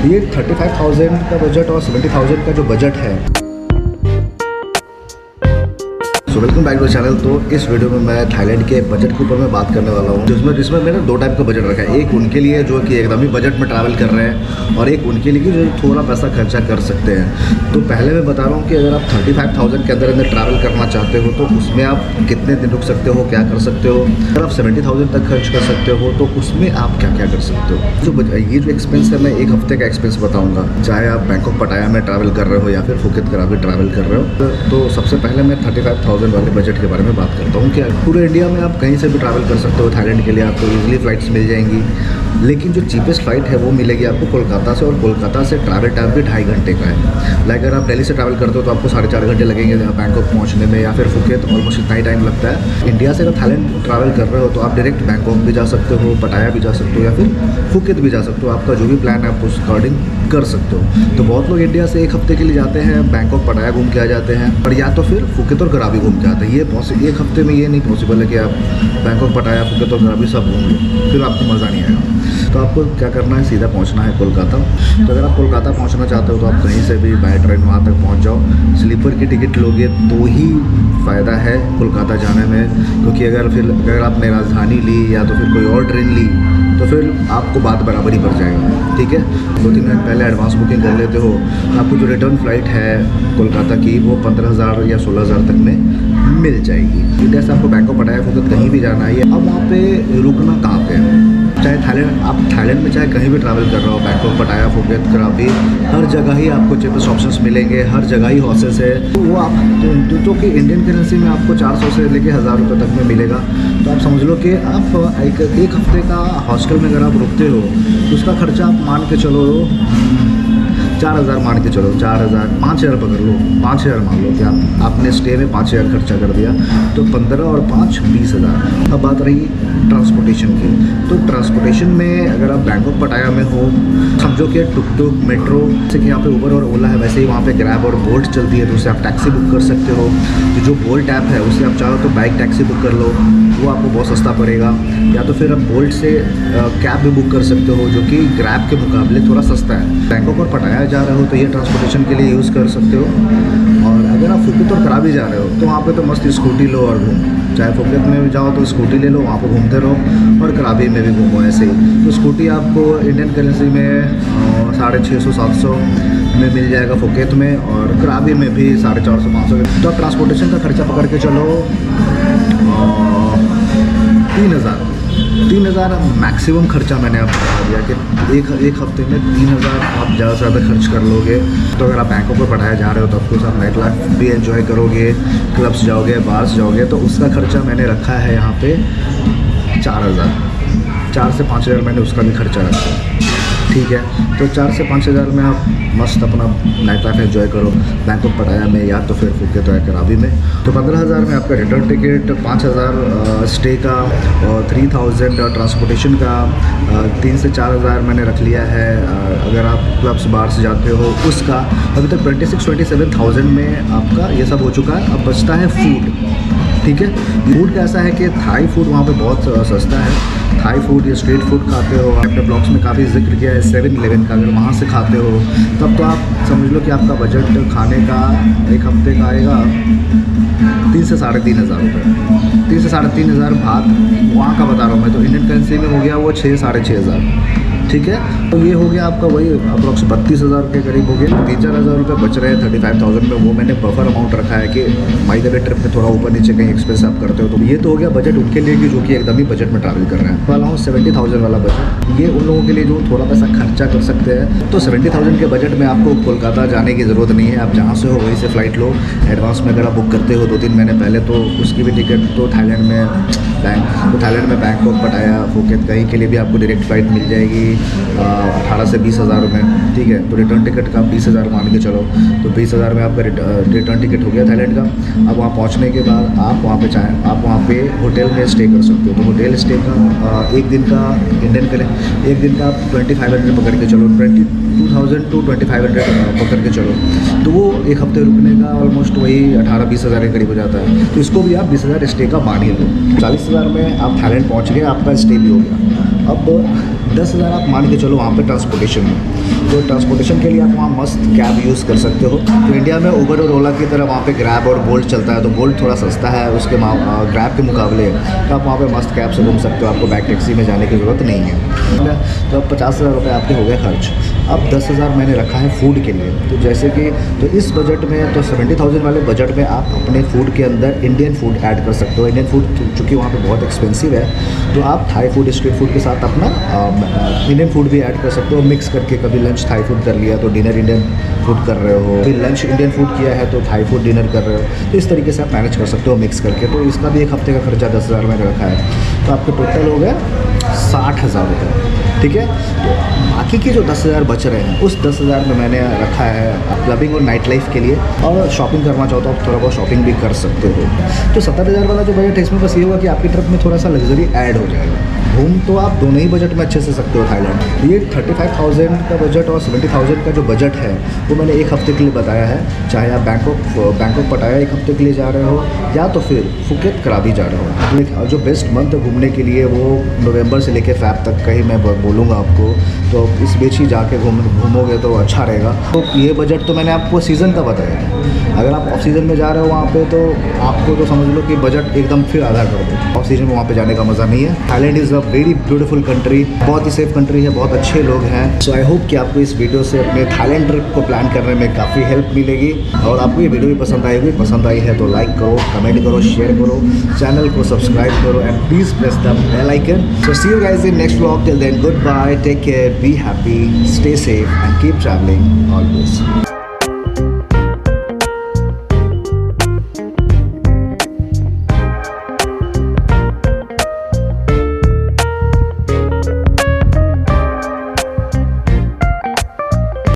ये 35,000 का बजट और 70,000 का जो बजट है। So welcome back to channel. तो इस वीडियो में मैं थाईलैंड के बजट के ऊपर में बात करने वाला हूँ, जिसमें मैंने दो टाइप का बजट रखा है। एक उनके लिए जो कि एकदम ही बजट में ट्रैवल कर रहे हैं, और एक उनके लिए कि जो थोड़ा पैसा खर्चा कर सकते हैं। तो पहले मैं बता रहा हूँ कि अगर आप 35,000 के अंदर ट्रैवल करना चाहते हो तो उसमें आप कितने दिन रुक सकते हो, क्या कर सकते हो। अगर आप 70,000 तक खर्च कर सकते हो तो उसमें आप क्या क्या कर सकते हो। ये जो एक्सपेंस है, मैं एक हफ्ते का एक्सपेंस बताऊँगा, चाहे आप बैंकॉक पटाया में ट्रैवल कर रहे हो या फिर फुकेत करावी ट्रैवल कर रहे हो। तो सबसे पहले मैं 35,000 वाले बजट के बारे में बात करता हूँ कि पूरे इंडिया में आप कहीं से भी ट्रैवल कर सकते हो। थाईलैंड के लिए आपको इजीली फ़्लाइट्स मिल जाएंगी, लेकिन जो चीपेस्ट फ़्लाइट है वो मिलेगी आपको कोलकाता से, और कोलकाता से ट्रैवल टाइम भी 2.5 घंटे का है। लाइक अगर आप दिल्ली से ट्रैवल करते हो तो आपको 4.5 घंटे लगेंगे बैंकॉक पहुँचने में, या फिर फुकेत ऑलमोस्ट इतना ही टाइम लगता है। इंडिया से अगर थाईलैंड ट्रैवल कर रहे हो तो आप डायरेक्ट बैंकॉक भी जा सकते हो, पटाया भी जा सकते हो, या फिर फुकेत भी जा सकते हो। आपका जो भी प्लान है आप उस अकॉर्डिंग कर सकते हो। तो बहुत लोग इंडिया से एक हफ्ते के लिए जाते हैं, बैंकॉक पटाया घूम के आ जाते हैं, और या तो फिर फुकेत और करावी घूम के आते हैं। एक हफ्ते में ये नहीं पॉसिबल है कि आप बैंकॉक पटाया फुकेत और करावी सब घूम लो, फिर आपको मज़ा नहीं आएगा। तो आपको क्या करना है, सीधा पहुंचना है कोलकाता। तो अगर आप कोलकाता पहुंचना चाहते हो तो आप कहीं से भी बाय ट्रेन वहां तक पहुंच जाओ। स्लीपर की टिकट लोगे तो ही फ़ायदा है कोलकाता जाने में, क्योंकि अगर आपने राजधानी ली या तो फिर कोई और ट्रेन ली तो फिर आपको बात बराबर ही पड़ जाएगा। ठीक है, 2-3 मिनट पहले एडवांस बुकिंग कर लेते हो, आपको जो रिटर्न फ़्लाइट है कोलकाता की वो 15,000 या 16,000 तक में मिल जाएगी। इंडिया से आपको बैंकॉक पटाया फुकेत कहीं भी जाना है। अब वहाँ पे रुकना कहाँ पे है, चाहे आप थाईलैंड में चाहे कहीं भी ट्रैवल कर रहे हो, बैंकॉक पटाया फुकेत करावी, हर जगह ही आपको चीपेस्ट ऑप्शंस मिलेंगे, हर जगह ही हॉस्टल्स है। तो वो आप जो कि इंडियन करेंसी में आपको 400 से लेके 1,000 रुपये तक में मिलेगा। तो आप समझ लो कि आप एक हफ्ते का हॉस्टल में अगर आप रुकते हो तो उसका खर्चा आप मान के चलो 4,000 मान के चलो, 4,000 5,000 पकड़ लो, 5,000 मान लो कि आपने स्टे में 5,000 खर्चा कर दिया, तो 15 और 5 20,000। अब बात रही ट्रांसपोर्टेशन की। तो ट्रांसपोर्टेशन में अगर आप बैंकॉक पटाया में हो, समझो कि टुक मेट्रो, जैसे कि यहाँ पे उबर और ओला है, वैसे ही वहाँ पे ग्रैब और बोल्ट चलती है, तो उससे आप टैक्सी बुक कर सकते हो। तो जो बोल्ट ऐप है उससे आप चाहो तो बाइक टैक्सी बुक कर लो, वो आपको बहुत सस्ता पड़ेगा। या तो फिर आप बोल्ट से कैब भी बुक कर सकते हो, जो कि ग्रैब के मुकाबले थोड़ा सस्ता है। बैंकॉक और पटाया जा रहे हो तो ये ट्रांसपोर्टेशन के लिए यूज़ कर सकते हो। और अगर आप फुकेत और करावी जा रहे हो तो वहाँ पे तो मस्त स्कूटी लो और घूमो। चाहे फुकेत में भी जाओ तो स्कूटी ले लो, वहाँ पे घूमते रहो, और करावी में भी घूमो ऐसे ही। तो स्कूटी आपको इंडियन करेंसी में 650-700 में मिल जाएगा फुकेत में, और करावी में भी 450-500। तो आप ट्रांसपोर्टेशन का खर्चा पकड़ के चलो 3,000 मैक्सिमम खर्चा मैंने आपको बता दिया कि एक हफ्ते में 3,000 आप ज़्यादा से ज़्यादा खर्च कर लोगे। तो अगर आप बैंकॉक पर पढ़ाया जा रहे हो तो ऑफकोर्स आप नाइट लाइफ भी एंजॉय करोगे, क्लब्स जाओगे, बार्स जाओगे, तो उसका खर्चा मैंने रखा है यहाँ पे 4 से 5,000 मैंने उसका भी खर्चा रखा है। ठीक है, तो 4 से 5,000 में आप मस्त अपना नाइट लाइफ एंजॉय करो बैंकॉक पटाया में या तो फिर फुकेत या करावी में। तो 15,000 में आपका रिटर्न टिकट, 5,000 स्टे का, और 3,000 ट्रांसपोर्टेशन का, 3 से 4,000 मैंने रख लिया है। अगर आप क्लब्स बार्स जाते हो उसका, अभी तक 26-27,000 में आपका ये सब हो चुका है। अब बचता है फूड। ठीक है, फूड कैसा है कि थाई फूड वहाँ पे बहुत सस्ता है। थाई फूड या स्ट्रीट फूड खाते हो, अपने ब्लॉग्स में काफ़ी जिक्र किया है 7-11 का, अगर वहाँ से खाते हो तब तो आप समझ लो कि आपका बजट खाने का एक हफ्ते का आएगा 3 से 3,500 रुपये। 3 से 3,500 भात वहाँ का बता रहा हूँ मैं, तो इंडियन करेंसी में हो गया वो 6-6,500। ठीक है, तो ये हो गया आपका वही अप्रॉक्स 32,000 के करीब हो गया। 3-4,000 रुपये बच रहे हैं 35,000 में, वो मैंने बफर अमाउंट रखा है कि माई द वे ट्रिप में थोड़ा ऊपर नीचे कहीं एक्सपेंस आप करते हो। तो ये तो हो गया बजट उनके लिए कि जो कि एकदम ही बजट में ट्रैवल कर रहे हैं। वाला हूँ 70,000 वाला बजट, ये उन लोगों के लिए जो थोड़ा पैसा खर्चा कर सकते हैं। तो 70,000 के बजट में आपको कोलकाता जाने की ज़रूरत नहीं है, आप जहाँ से हो वहीं से फ़्लाइट लो। एडवांस में अगर आप बुक करते हो 2-3 महीने पहले तो उसकी भी टिकट, तो थाईलैंड में बैंकॉक पटाया फुकेत कहीं के लिए भी आपको डायरेक्ट फ़्लाइट मिल जाएगी 18 से 20,000 में। ठीक है, तो रिटर्न टिकट का 20,000 मान के चलो, तो 20,000 में आपका रिटर्न टिकट हो गया थाईलैंड का। अब वहाँ पहुँचने के बाद आप वहाँ पे होटल में स्टे कर सकते हो। तो होटल स्टे का एक दिन का एक दिन का आप 2,500 पकड़ के चलो, 22,000 to 2,500 पकड़ के चलो, तो वो एक हफ्ते रुकने का ऑलमोस्ट वही 18-20,000 के करीब हो जाता है। तो इसको भी आप 20,000 स्टे का मानिए लो। 40,000 में आप थाईलैंड पहुँच गए, आपका स्टे भी हो गया। अब 10,000 आप मान के चलो वहाँ पे ट्रांसपोर्टेशन में, तो ट्रांसपोर्टेशन के लिए आप वहाँ मस्त कैब यूज़ कर सकते हो। तो इंडिया में उबर और ओला की तरह वहाँ पे ग्रैब और बोल्ट चलता है, तो बोल्ट थोड़ा सस्ता है उसके ग्रैब के मुकाबले, तो आप वहाँ पे मस्त कैब से घूम सकते हो, आपको बैक टैक्सी में जाने की ज़रूरत नहीं है। तो अब 50,000 रुपये आपके हो गए खर्च। अब 10,000 मैंने रखा है फूड के लिए। तो जैसे कि तो इस बजट में तो 70,000 वाले बजट में आप अपने फूड के अंदर इंडियन फूड ऐड कर सकते हो। इंडियन फूड चूँकि वहाँ पे बहुत एक्सपेंसिव है, तो आप थाई फूड, स्ट्रीट फूड के साथ अपना इंडियन फूड भी ऐड कर सकते हो। मिक्स करके कभी लंच थाई फूड कर लिया तो डिनर इंडियन फूड कर रहे हो, फिर लंच इंडियन फूड किया है तो थाई फूड डिनर कर रहे हो। तो इस तरीके से आप मैनेज कर सकते हो मिक्स करके। तो इसका भी एक हफ्ते का खर्चा 10,000 मैंने रखा है, तो आपके टोटल हो गया 60,000 रुपये। ठीक है, तो बाकी के जो 10,000 बच रहे हैं उस 10,000 में मैंने रखा है क्लबिंग और नाइट लाइफ के लिए, और शॉपिंग करना चाहो तो आप थोड़ा बहुत शॉपिंग भी कर सकते हो। तो 70,000 वाला जो बजट है इसमें बस ये होगा कि आपकी ट्रिप में थोड़ा सा लग्जरी ऐड हो जाएगा। घूम तो आप दोनों ही बजट में अच्छे से सकते हो थाईलैंड। ये 35,000 का बजट और 70,000 का जो बजट है वो मैंने एक हफ्ते के लिए बताया है। चाहे आप बैंकॉक पटाया एक हफ्ते के लिए जा रहे हो या तो फिर फुकेत कराबी जा रहे हो। जो बेस्ट मंथ घूमने के लिए वो नवंबर से लेकर फ़ैब तक का ही मैं बोलूँगा आपको, तो इस बीच ही जाके घूमोगे तो अच्छा रहेगा। तो ये बजट तो मैंने आपको सीज़न का बताया है। अगर आप ऑफ सीज़न में जा रहे हो वहाँ पे तो आपको तो समझ लो कि बजट एकदम फिर आधा कर दो। ऑफ सीज़न में वहाँ पे जाने का मज़ा नहीं है। Thailand is a very beautiful country, बहुत ही सेफ कंट्री है, बहुत अच्छे लोग हैं। सो आई होप कि आपको इस वीडियो से अपने थाईलैंड ट्रिप को प्लान करने में काफ़ी हेल्प मिलेगी। और आपको ये वीडियो भी पसंद आएगी, पसंद आई है तो लाइक करो, कमेंट करो, शेयर करो, चैनल को सब्सक्राइब करो and please press the bell icon. So see you guys in next vlog. Till then goodbye, take care, be happy, stay safe and keep traveling always.